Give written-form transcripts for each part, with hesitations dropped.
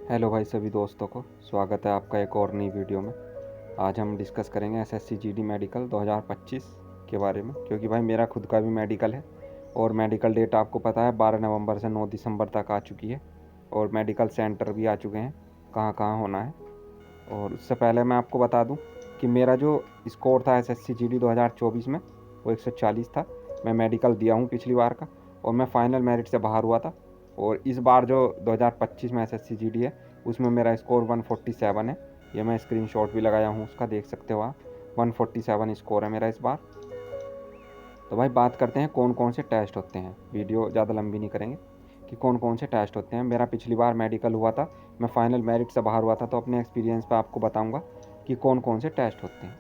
Hello भाई सभी दोस्तों को स्वागत है आपका एक और नई वीडियो में। आज हम डिस्कस करेंगे एसएससी जीडी मेडिकल 2025 के बारे में, क्योंकि भाई मेरा खुद का भी मेडिकल है और मेडिकल डेट आपको पता है 12 नवंबर से 9 दिसंबर तक आ चुकी है और मेडिकल सेंटर भी आ चुके हैं कहाँ कहाँ होना है। और उससे पहले मैं आपको बता दूं कि मेरा जो स्कोर था एसएससी जीडी 2024 में वो 140 था। मैं मेडिकल दिया हूँ पिछली बार का और मैं फाइनल मेरिट से बाहर हुआ था। और इस बार जो 2025 में एसएससी जीडी है उसमें मेरा स्कोर 147 है। ये मैं स्क्रीनशॉट भी लगाया हूँ उसका, देख सकते हो आप। 147 स्कोर है मेरा इस बार। तो भाई बात करते हैं कौन कौन से टेस्ट होते हैं। वीडियो ज़्यादा लंबी नहीं करेंगे कि कौन कौन से टेस्ट होते हैं। मेरा पिछली बार मेडिकल हुआ था, मैं फाइनल मेरिट से बाहर हुआ था, तो अपने एक्सपीरियंस पे आपको बताऊंगा कि कौन कौन से टेस्ट होते हैं।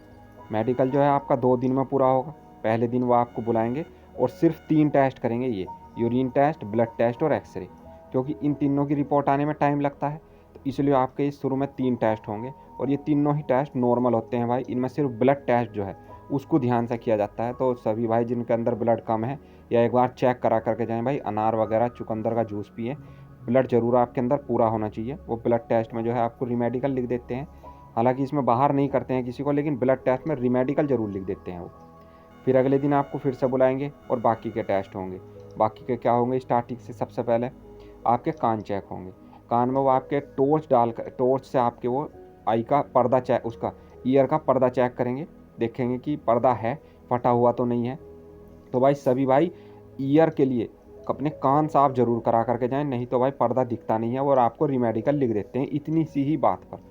मेडिकल जो है आपका 2 दिन में पूरा होगा। पहले दिन वो आपको बुलाएंगे और सिर्फ 3 टेस्ट करेंगे, ये यूरिन टेस्ट, ब्लड टेस्ट और एक्सरे। क्योंकि इन तीनों की रिपोर्ट आने में टाइम लगता है, तो इसलिए आपके इस शुरू में 3 टेस्ट होंगे और ये तीनों ही टेस्ट नॉर्मल होते हैं भाई। इनमें सिर्फ ब्लड टेस्ट जो है उसको ध्यान से किया जाता है। तो सभी भाई जिनके अंदर ब्लड कम है या एक बार चेक करा करके जाएं भाई। अनार वगैरह चुकंदर का जूस पिए, ब्लड जरूर आपके अंदर पूरा होना चाहिए। वो ब्लड टेस्ट में जो है आपको रिमेडिकल लिख देते हैं। हालांकि इसमें बाहर नहीं करते हैं किसी को, लेकिन ब्लड टेस्ट में रिमेडिकल जरूर लिख देते हैं वो। फिर अगले दिन आपको फिर से बुलाएंगे और बाकी के टेस्ट होंगे। बाकी के क्या होंगे, स्टार्टिंग से सबसे पहले आपके कान चेक होंगे। कान में वो आपके टॉर्च से आपके वो आई का पर्दा चेक, उसका ईयर का पर्दा चेक करेंगे, देखेंगे कि पर्दा है, फटा हुआ तो नहीं है। तो भाई सभी भाई ईयर के लिए अपने कान साफ जरूर करा करके जाएं, नहीं तो भाई पर्दा दिखता नहीं है और आपको रिमेडिकल लिख देते हैं इतनी सी ही बात पर।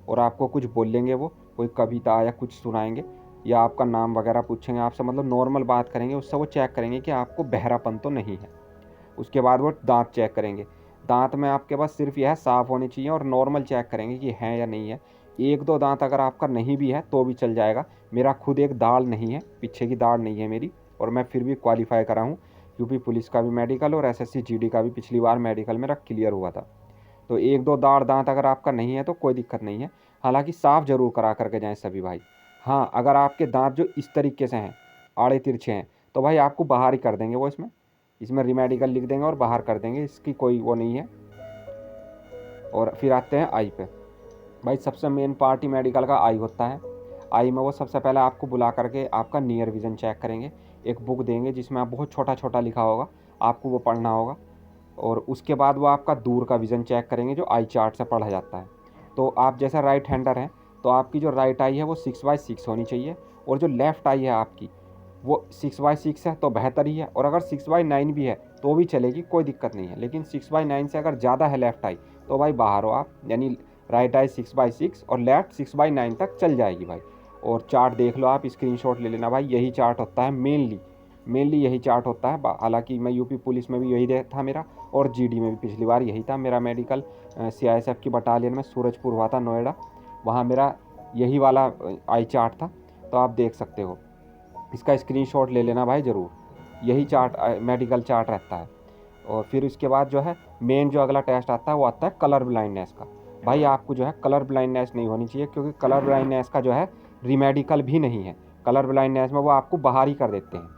और आपको कुछ बोलेंगे, वो कोई कविता या कुछ सुनाएंगे या आपका नाम वगैरह पूछेंगे आपसे, मतलब नॉर्मल बात करेंगे। उससे वो चेक करेंगे कि आपको बहरापन तो नहीं है। उसके बाद वो दांत चेक करेंगे। दांत में आपके पास सिर्फ यह साफ़ होनी चाहिए और नॉर्मल चेक करेंगे कि है या नहीं है। एक दो दांत अगर आपका नहीं भी है तो भी चल जाएगा। मेरा खुद एक दाढ़ नहीं है, पीछे की दाढ़ नहीं है मेरी, और मैं फिर भी क्वालिफाई करा हूँ। यूपी पुलिस का भी मेडिकल और एसएससी जीडी का भी पिछली बार मेडिकल मेरा क्लियर हुआ था। तो एक दो दाढ़ दांत अगर आपका नहीं है तो कोई दिक्कत नहीं है। हालांकि साफ़ जरूर करा करके जाएं सभी भाई। हाँ, अगर आपके दांत जो इस तरीके से हैं, आड़े तिरछे हैं, तो भाई आपको बाहर ही कर देंगे वो। इसमें इसमें रिमेडिकल लिख देंगे और बाहर कर देंगे, इसकी कोई वो नहीं है। और फिर आते हैं आई पे। भाई सबसे मेन पार्ट ही मेडिकल का आई होता है। आई में वो सबसे पहले आपको बुला करके आपका नियर विज़न चेक करेंगे। एक बुक देंगे जिसमें आप बहुत छोटा छोटा लिखा होगा, आपको वो पढ़ना होगा। और उसके बाद वो आपका दूर का विज़न चेक करेंगे जो आई चार्ट से पढ़ा जाता है। तो आप जैसा राइट हैंडर हैं तो आपकी जो राइट आई है वो 6/6 होनी चाहिए, और जो लेफ़्ट आई है आपकी वो 6/6 है तो बेहतर ही है। और अगर 6/9 भी है तो भी चलेगी, कोई दिक्कत नहीं है। लेकिन 6/9 से अगर ज़्यादा है लेफ़्ट आई तो भाई बाहर हो आप, यानी राइट आई 6/6 और लेफ़्ट 6/9 तक चल जाएगी भाई। और चार्ट देख लो आप, स्क्रीनशॉट ले लेना भाई। यही चार्ट होता है मेनली यही चार्ट होता है। हालांकि मैं यूपी पुलिस में भी यही था मेरा, और जीडी में भी पिछली बार यही था मेरा मेडिकल। सीआईएसएफ की बटालियन में सूरजपुर हुआ था, नोएडा, वहाँ मेरा यही वाला आई चार्ट था। तो आप देख सकते हो, इसका स्क्रीनशॉट ले लेना भाई ज़रूर। यही चार्ट मेडिकल चार्ट रहता है। और फिर उसके बाद जो है मेन जो अगला टेस्ट आता है वो आता है कलर ब्लाइंडनेस का। भाई आपको जो है कलर ब्लाइंडनेस नहीं होनी चाहिए, क्योंकि कलर ब्लाइंडनेस का जो है रिमेडिकल भी नहीं है। कलर ब्लाइंडनेस में वो आपको बाहर ही कर देते हैं।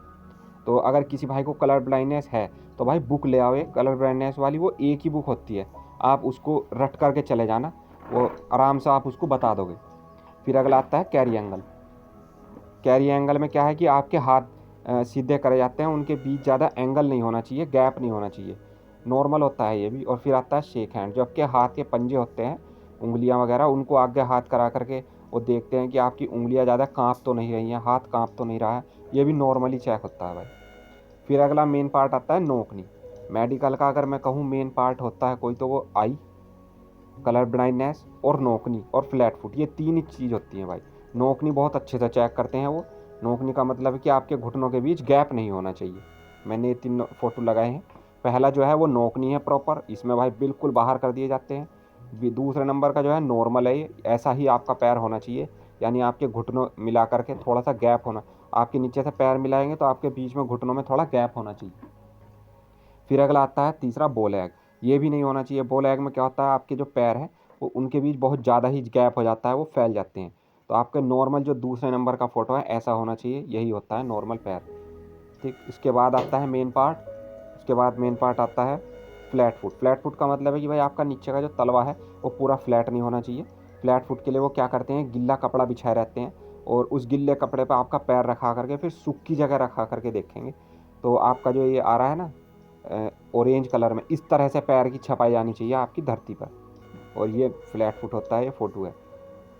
तो अगर किसी भाई को कलर ब्लाइंडनेस है तो भाई बुक ले आओ, एक कलर ब्लाइंडनेस वाली, वो एक ही बुक होती है। आप उसको रट करके चले जाना, वो आराम से आप उसको बता दोगे। फिर अगला आता है कैरी एंगल। कैरी एंगल में क्या है कि आपके हाथ सीधे करे जाते हैं, उनके बीच ज़्यादा एंगल नहीं होना चाहिए, गैप नहीं होना चाहिए, नॉर्मल होता है ये भी। और फिर आता है शेक हैंड। जो आपके हाथ के पंजे होते हैं, उंगलियां वगैरह, उनको आगे हाथ करा करके वो देखते हैं कि आपकी उंगलियां ज़्यादा कांप तो नहीं रही हैं, हाथ कांप तो नहीं रहा है। ये भी नॉर्मली चेक होता है भाई। फिर अगला मेन पार्ट आता है नोकनी। मेडिकल का अगर मैं कहूँ मेन पार्ट होता है कोई तो वो आई, कलर ब्लाइंडनेस और नोकनी और फ्लैट फुट, ये 3 ही चीज़ होती हैं भाई। नोकनी बहुत अच्छे से चेक करते हैं वो। नोकनी का मतलब है कि आपके घुटनों के बीच गैप नहीं होना चाहिए। मैंने ये 3 फोटो लगाए हैं। पहला जो है वो नोकनी है प्रॉपर, इसमें भाई बिल्कुल बाहर कर दिए जाते हैं। दूसरे नंबर का जो है नॉर्मल है, ये ऐसा ही आपका पैर होना चाहिए, यानी आपके घुटनों मिला करके थोड़ा सा गैप होना। आपके नीचे से पैर मिलाएंगे तो आपके बीच में घुटनों में थोड़ा गैप होना चाहिए। फिर अगला आता है तीसरा बॉल एग। ये भी नहीं होना चाहिए। बॉल एग में क्या होता है, आपके जो पैर हैं वो उनके बीच बहुत ज़्यादा ही गैप हो जाता है, वो फैल जाते हैं। तो आपके नॉर्मल जो दूसरे नंबर का फ़ोटो है ऐसा होना चाहिए, यही होता है नॉर्मल पैर। ठीक, इसके बाद आता है मेन पार्ट। उसके बाद मेन पार्ट आता है फ्लैट फुट का मतलब है कि भाई आपका नीचे का जो तलवा है वो पूरा फ्लैट नहीं होना चाहिए। फ्लैट फुट के लिए वो क्या करते हैं, गिल्ला कपड़ा बिछाए रहते हैं और उस गिल्ले कपड़े पर आपका पैर रखा करके फिर सूखी जगह रखा करके देखेंगे तो आपका जो ये आ रहा है ना ऑरेंज कलर में, इस तरह से पैर की छपाई आनी चाहिए आपकी धरती पर। और ये फ्लैट फुट होता है, ये फोटो है।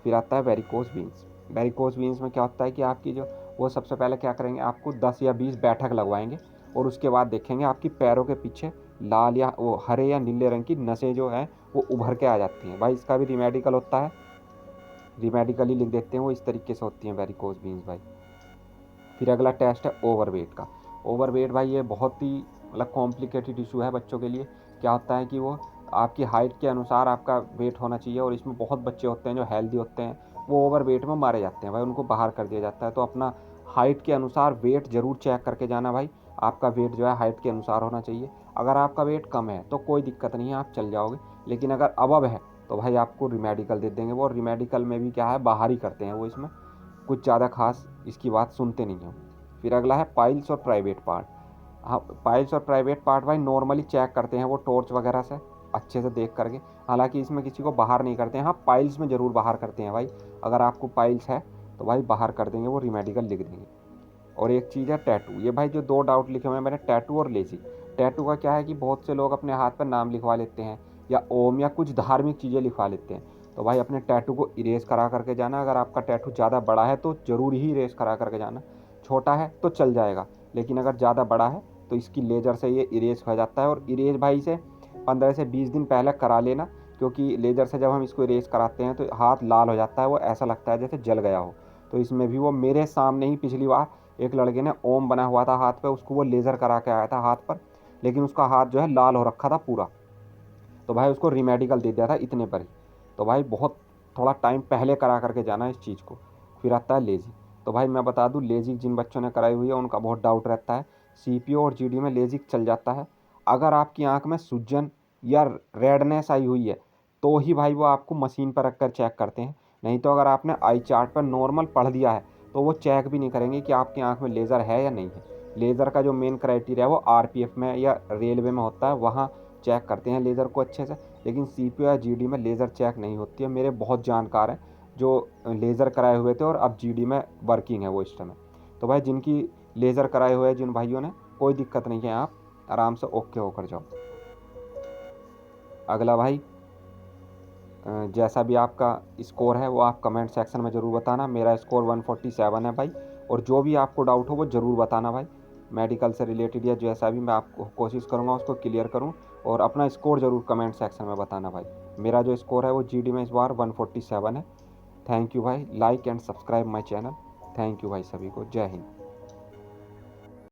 फिर आता है वेरिकोस वीन्स। वेरिकोस वीन्स में क्या होता है कि आपकी जो वो सबसे पहले क्या करेंगे, आपको 10 या 20 बैठक लगवाएंगे और उसके बाद देखेंगे आपकी पैरों के पीछे लाल या वो हरे या नीले रंग की नसें जो हैं वो उभर के आ जाती हैं भाई। इसका भी रिमेडिकल होता है, रिमेडिकली लिख देते हैं, वो इस तरीके से होती हैं वेरिकोस वीन्स भाई। फिर अगला टेस्ट है ओवरवेट का। ओवरवेट भाई ये बहुत ही मतलब कॉम्प्लिकेटेड इशू है बच्चों के लिए। क्या होता है कि वो आपकी हाइट के अनुसार आपका वेट होना चाहिए और इसमें बहुत बच्चे होते हैं जो हेल्दी होते हैं, वो ओवर वेट में मारे जाते हैं भाई, उनको बाहर कर दिया जाता है। तो अपना हाइट के अनुसार वेट ज़रूर चेक करके जाना भाई। आपका वेट जो है हाइट के अनुसार होना चाहिए। अगर आपका वेट कम है तो कोई दिक्कत नहीं है, आप चल जाओगे। लेकिन अगर अबव है तो भाई आपको रिमेडिकल दे देंगे वो। रिमेडिकल में भी क्या है, बाहर ही करते हैं वो, इसमें कुछ ज़्यादा खास इसकी बात सुनते नहीं हैं। फिर अगला है पाइल्स और प्राइवेट पार्ट। हाँ, पाइल्स और प्राइवेट पार्ट भाई नॉर्मली चेक करते हैं वो टॉर्च वगैरह से अच्छे से देख करके। हालांकि इसमें किसी को बाहर नहीं करते हैं, हाँ पाइल्स में ज़रूर बाहर करते हैं भाई। अगर आपको पाइल्स है तो भाई बाहर कर देंगे, वो रिमेडिकल लिख देंगे। और एक चीज़ है टैटू। ये भाई जो 2 डाउट लिखे हुए हैं मैंने, टैटू और लेजी। टैटू का क्या है कि बहुत से लोग अपने हाथ पर नाम लिखवा लेते हैं या ओम या कुछ धार्मिक चीज़ें लिखवा लेते हैं। तो भाई अपने टैटू को इरेज करा करके जाना। अगर आपका टैटू ज़्यादा बड़ा है तो ज़रूर ही इरेज करा करके जाना। छोटा है तो चल जाएगा, लेकिन अगर ज़्यादा बड़ा है तो इसकी लेज़र से ये इरेज हो जाता है। और इरेज भाई से 15 से 20 दिन पहले करा लेना, क्योंकि लेज़र से जब हम इसको इरेज कराते हैं तो हाथ लाल हो जाता है, वो ऐसा लगता है जैसे जल गया हो। तो इसमें भी वो मेरे सामने ही पिछली बार एक लड़के ने ओम बना हुआ था हाथ पे, उसको वो लेज़र करा के आया था हाथ पर, लेकिन उसका हाथ जो है लाल हो रखा था पूरा। तो भाई उसको रिमेडिकल दे दिया था इतने पर ही। तो भाई बहुत थोड़ा टाइम पहले करा करके जाना इस चीज़ को। फिर आता है लेज़ी। तो भाई मैं बता दूं, लेज़िक जिन बच्चों ने कराई हुई है उनका बहुत डाउट रहता है। सीपीओ और जीडी में लेज़िक चल जाता है अगर आपकी आंख में सूजन या रेडनेस आई हुई है, तो ही भाई वो आपको मशीन पर रखकर चेक करते हैं। नहीं तो अगर आपने आई चार्ट पर नॉर्मल पढ़ दिया है तो वो चेक भी नहीं करेंगे कि आपकी आंख में लेज़र है या नहीं है। लेज़र का जो मेन क्राइटेरिया है वो आरपीएफ में या रेलवे में होता है, वहाँ चेक करते हैं लेज़र को अच्छे से। लेकिन सीपीयू या जीडी में लेज़र चेक नहीं होती है। मेरे बहुत जानकार हैं जो लेज़र कराए हुए थे और अब जीडी में वर्किंग है वो इस समय। तो भाई जिनकी लेज़र कराए हुए हैं जिन भाइयों ने, कोई दिक्कत नहीं है, आप आराम से ओके होकर जाओ। अगला भाई जैसा भी आपका स्कोर है वो आप कमेंट सेक्शन में ज़रूर बताना। मेरा स्कोर 147 है भाई। और जो भी आपको डाउट हो वो ज़रूर बताना भाई, मेडिकल से रिलेटेड या जैसा भी, मैं आपको कोशिश करूँगा उसको क्लियर करूँ। और अपना स्कोर ज़रूर कमेंट सेक्शन में बताना भाई। मेरा जो स्कोर है वो जीडी में इस बार 147 है। थैंक यू भाई, like and subscribe my channel. Thank you भाई सभी को, जय हिंद।